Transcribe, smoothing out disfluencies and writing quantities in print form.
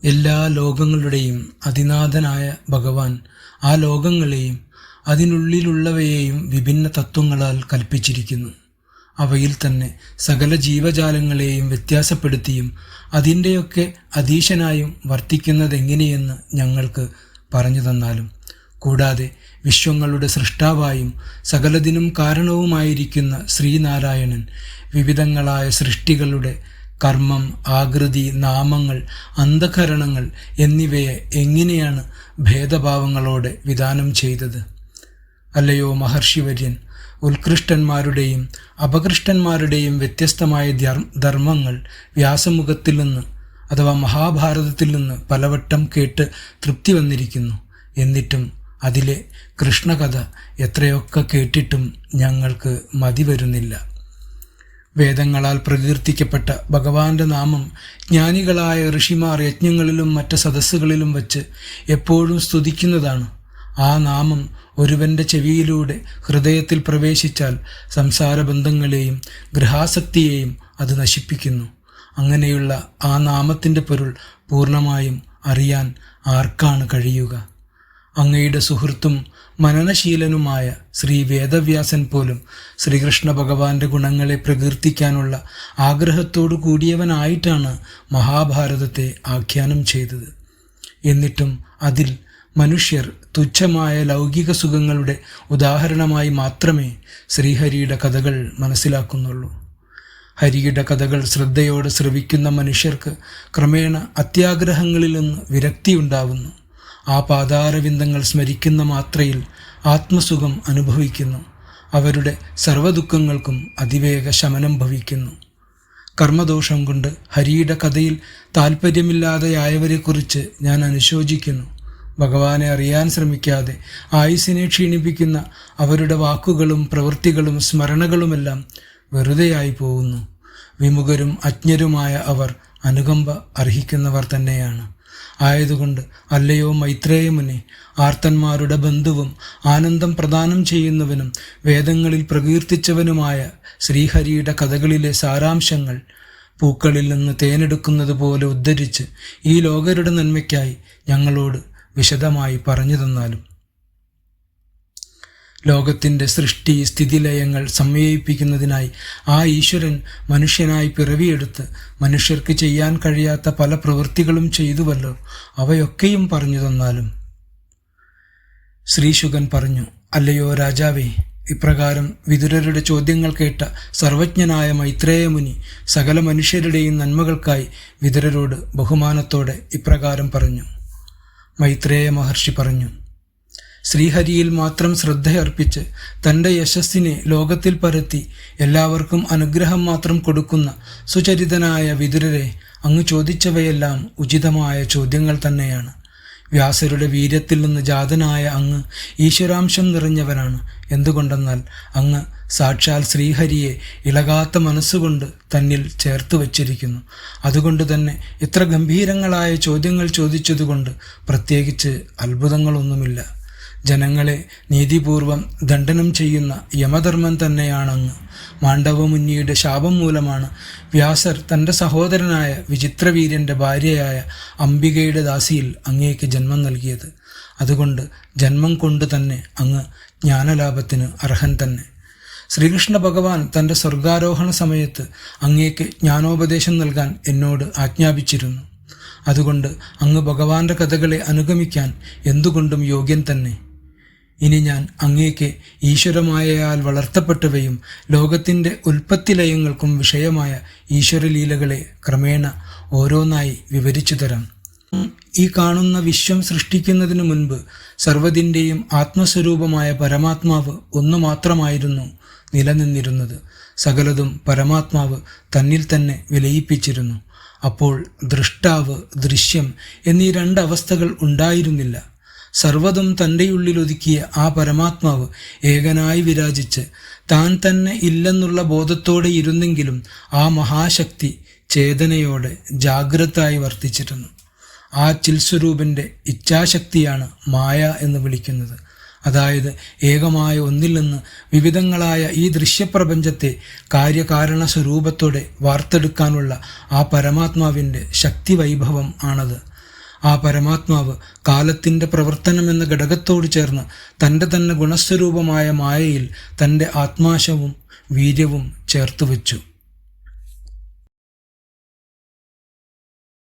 എല്ലാ ലോകങ്ങളുടെയും അതിനാഥനായ ഭഗവാൻ ആ ലോകങ്ങളെയും അതിനുള്ളിലുള്ളവയെയും വിഭിന്ന തത്വങ്ങളാൽ കൽപ്പിച്ചിരിക്കുന്നു. അവയിൽ തന്നെ സകല ജീവജാലങ്ങളെയും വ്യത്യാസപ്പെടുത്തിയും അതിൻ്റെയൊക്കെ അധീശനായും വർത്തിക്കുന്നതെങ്ങനെയെന്ന് ഞങ്ങൾക്ക് പറഞ്ഞു തന്നാലും, കൂടാതെ വിശ്വങ്ങളുടെ സൃഷ്ടാവായും സകലതിനും കാരണവുമായിരിക്കുന്ന ശ്രീനാരായണൻ വിവിധങ്ങളായ സൃഷ്ടികളുടെ കർമ്മം, ആകൃതി, നാമങ്ങൾ, അന്ധകരണങ്ങൾ എന്നിവയെ എങ്ങനെയാണ് ഭേദഭാവങ്ങളോടെ വിധാനം ചെയ്തത്? അല്ലയോ മഹർഷിവര്യൻ, ഉത്കൃഷ്ടന്മാരുടെയും അപകൃഷ്ടന്മാരുടെയും വ്യത്യസ്തമായ ധർമ്മങ്ങൾ വ്യാസമുഖത്തിൽ നിന്ന് അഥവാ മഹാഭാരതത്തിൽ നിന്ന് പലവട്ടം കേട്ട് തൃപ്തി വന്നിരിക്കുന്നു. എന്നിട്ടും അതിലെ കൃഷ്ണകഥ എത്രയൊക്കെ കേട്ടിട്ടും ഞങ്ങൾക്ക് മതി വരുന്നില്ല. വേദങ്ങളാൽ പ്രകീർത്തിക്കപ്പെട്ട ഭഗവാന്റെ നാമം ജ്ഞാനികളായ ഋഷിമാർ യജ്ഞങ്ങളിലും മറ്റ് സദസ്സുകളിലും വച്ച് എപ്പോഴും സ്തുതിക്കുന്നതാണ്. ആ നാമം ഒരുവന്റെ ചെവിയിലൂടെ ഹൃദയത്തിൽ പ്രവേശിച്ചാൽ സംസാരബന്ധങ്ങളെയും ഗൃഹാസക്തിയെയും അത് നശിപ്പിക്കുന്നു. അങ്ങനെയുള്ള ആ നാമത്തിൻ്റെ പൊരുൾ പൂർണ്ണമായും അറിയാൻ ആർക്കാണ് കഴിയുക? അങ്ങയുടെ സുഹൃത്തും മനനശീലനുമായ ശ്രീ വേദവ്യാസൻ പോലും ശ്രീകൃഷ്ണ ഭഗവാന്റെ ഗുണങ്ങളെ പ്രകീർത്തിക്കാനുള്ള ആഗ്രഹത്തോടു കൂടിയവനായിട്ടാണ് മഹാഭാരതത്തെ ആഖ്യാനം ചെയ്തത്. എന്നിട്ടും അതിൽ മനുഷ്യർ തുച്ഛമായ ലൗകിക സുഖങ്ങളുടെ ഉദാഹരണമായി മാത്രമേ ശ്രീഹരിയുടെ കഥകൾ മനസ്സിലാക്കുന്നുള്ളൂ. ഹരിയുടെ കഥകൾ ശ്രദ്ധയോടെ ശ്രവിക്കുന്ന മനുഷ്യർക്ക് ക്രമേണ അത്യാഗ്രഹങ്ങളിൽ നിന്ന് വിരക്തിയുണ്ടാവുന്നു. ആ പാതാരവിന്ദങ്ങൾ സ്മരിക്കുന്ന മാത്രയിൽ ആത്മസുഖം അനുഭവിക്കുന്നു. അവരുടെ സർവ്വദുഃഖങ്ങൾക്കും അതിവേഗ ശമനം ഭവിക്കുന്നു. കർമ്മദോഷം കൊണ്ട് ഹരിയുടെ കഥയിൽ താല്പര്യമില്ലാതെയായവരെക്കുറിച്ച് ഞാൻ അനുശോചിക്കുന്നു. ഭഗവാനെ അറിയാൻ ശ്രമിക്കാതെ ആയുസ്സിനെ ക്ഷീണിപ്പിക്കുന്ന അവരുടെ വാക്കുകളും പ്രവൃത്തികളും സ്മരണകളുമെല്ലാം വെറുതെയായി പോകുന്നു. വിമുഖരും അജ്ഞരുമായ അവർ അനുകമ്പ അർഹിക്കുന്നവർ തന്നെയാണ്. ആയതുകൊണ്ട് അല്ലയോ മൈത്രേയമുനെ, ആർത്തന്മാരുടെ ബന്ധുവും ആനന്ദം പ്രദാനം ചെയ്യുന്നവനും വേദങ്ങളിൽ പ്രകീർത്തിച്ചവനുമായ ശ്രീഹരിയുടെ കഥകളിലെ സാരാംശങ്ങൾ പൂക്കളിൽ നിന്ന് തേനെടുക്കുന്നത് പോലെ ഉദ്ധരിച്ച് ഈ ലോകരുടെ നന്മയ്ക്കായി ഞങ്ങളോട് വിശദമായി പറഞ്ഞു തന്നാലും. ലോകത്തിൻ്റെ സൃഷ്ടി സ്ഥിതിലയങ്ങൾ സമന്വയിപ്പിക്കുന്നതിനായി ആ ഈശ്വരൻ മനുഷ്യനായി പിറവിയെടുത്ത് മനുഷ്യർക്ക് ചെയ്യാൻ കഴിയാത്ത പല പ്രവൃത്തികളും ചെയ്തുവല്ലോ. അവയൊക്കെയും പറഞ്ഞു തന്നാലും. ശ്രീശുകൻ പറഞ്ഞു, അല്ലയോ രാജാവേ, ഇപ്രകാരം വിതുരരുടെ ചോദ്യങ്ങൾ കേട്ട സർവജ്ഞനായ മൈത്രേയമുനി സകല മനുഷ്യരുടെയും നന്മകൾക്കായി വിതുരരോട് ബഹുമാനത്തോടെ ഇപ്രകാരം പറഞ്ഞു. മൈത്രേയ മഹർഷി പറഞ്ഞു, ശ്രീഹരിയിൽ മാത്രം ശ്രദ്ധയർപ്പിച്ച് തൻ്റെ യശസ്സിനെ ലോകത്തിൽ പരത്തി എല്ലാവർക്കും അനുഗ്രഹം മാത്രം കൊടുക്കുന്ന സുചരിതനായ വിതുരരെ, അങ്ങ് ചോദിച്ചവയെല്ലാം ഉചിതമായ ചോദ്യങ്ങൾ തന്നെയാണ്. വ്യാസരുടെ വീര്യത്തിൽ നിന്ന് ജാതനായ അങ്ങ് ഈശ്വരാംശം നിറഞ്ഞവനാണ്. എന്തുകൊണ്ടെന്നാൽ അങ്ങ് സാക്ഷാൽ ശ്രീഹരിയെ ഇളകാത്ത മനസ്സുകൊണ്ട് തന്നിൽ ചേർത്ത് വച്ചിരിക്കുന്നു. അതുകൊണ്ട് തന്നെ ഇത്ര ഗംഭീരങ്ങളായ ചോദ്യങ്ങൾ ചോദിച്ചതുകൊണ്ട് പ്രത്യേകിച്ച് അത്ഭുതങ്ങളൊന്നുമില്ല. ജനങ്ങളെ നീതിപൂർവം ദണ്ഡനം ചെയ്യുന്ന യമധർമ്മൻ തന്നെയാണങ്ങ്. മാണ്ഡവമുനിയുടെ ശാപം മൂലമാണ് വ്യാസർ തൻ്റെ സഹോദരനായ വിചിത്രവീര്യൻ്റെ ഭാര്യയായ അംബികയുടെ ദാസിയിൽ അങ്ങേക്ക് ജന്മം നൽകിയത്. അതുകൊണ്ട് ജന്മം കൊണ്ട് തന്നെ അങ്ങ് ജ്ഞാനലാഭത്തിന് അർഹൻ തന്നെ. ശ്രീകൃഷ്ണ ഭഗവാൻ തൻ്റെ സ്വർഗാരോഹണ സമയത്ത് അങ്ങേക്ക് ജ്ഞാനോപദേശം നൽകാൻ എന്നോട് ആജ്ഞാപിച്ചിരുന്നു. അതുകൊണ്ട് അങ്ങ് ഭഗവാന്റെ കഥകളെ അനുഗമിക്കാൻ എന്തുകൊണ്ടും യോഗ്യൻ തന്നെ. ഇനി ഞാൻ അങ്ങേക്ക് ഈശ്വരമായയാൽ വളർത്തപ്പെട്ടവയും ലോകത്തിൻ്റെ ഉൽപ്പത്തിലയങ്ങൾക്കും വിഷയമായ ഈശ്വരലീലകളെ ക്രമേണ ഓരോന്നായി വിവരിച്ചു തരാം. ഈ കാണുന്ന വിശ്വം സൃഷ്ടിക്കുന്നതിനു മുൻപ് സർവ്വതിൻ്റെയും ആത്മസ്വരൂപമായ പരമാത്മാവ് ഒന്നു മാത്രമായിരുന്നു നിലനിന്നിരുന്നത്. സകലതും പരമാത്മാവ് തന്നിൽ തന്നെ വിലയിപ്പിച്ചിരുന്നു. അപ്പോൾ ദൃഷ്ടാവ്, ദൃശ്യം എന്നീ രണ്ടവസ്ഥകൾ ഉണ്ടായിരുന്നില്ല. സർവ്വതും തൻ്റെ ഉള്ളിലൊതുക്കിയ ആ പരമാത്മാവ് ഏകനായി വിരാജിച്ച് താൻ തന്നെ ഇല്ലെന്നുള്ള ബോധത്തോടെ ഇരുന്നെങ്കിലും ആ മഹാശക്തി ചേതനയോടെ ജാഗ്രതായി വർത്തിച്ചിരുന്നു. ആ ചിൽസ്വരൂപൻ്റെ ഇച്ഛാശക്തിയാണ് മായ എന്ന് വിളിക്കുന്നത്. അതായത് ഏകമായ ഒന്നിൽ നിന്ന് വിവിധങ്ങളായ ഈ ദൃശ്യപ്രപഞ്ചത്തെ കാര്യകാരണ സ്വരൂപത്തോടെ വാർത്തെടുക്കാനുള്ള ആ പരമാത്മാവിൻ്റെ ശക്തി വൈഭവം ആണത്. ആ പരമാത്മാവ് കാലത്തിൻ്റെ പ്രവർത്തനമെന്ന ഘടകത്തോട് ചേർന്ന് തൻ്റെ തന്നെ ഗുണസ്വരൂപമായ മായയിൽ തൻ്റെ ആത്മാശവും വീര്യവും ചേർത്തുവെച്ചു.